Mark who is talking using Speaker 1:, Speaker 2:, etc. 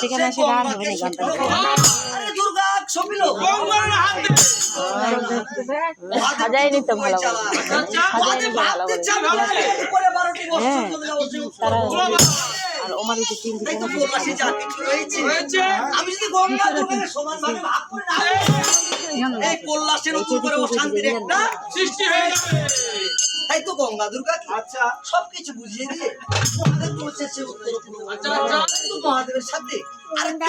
Speaker 1: সেখানে আসে আর হবে না গানটা।
Speaker 2: আরে দুর্গা ছবি লো
Speaker 1: সাজাই নিতে ভালো করে। হ্যাঁ তারা আর ওমার হচ্ছে 3 দিকে
Speaker 2: আমি যদি গঙ্গা দুর্গাকে সমান ভাবে ভাগ করে না এই কৈলাসের উপরে অশান্তির একটা
Speaker 3: সৃষ্টি হয়ে যাবে।
Speaker 2: তাই তো গঙ্গা দুর্গা আচ্ছা সবকিছু বুঝিয়ে দিয়ে মহাদেব বলছে সে উত্তর মহাদেবের সাথে আরেকটা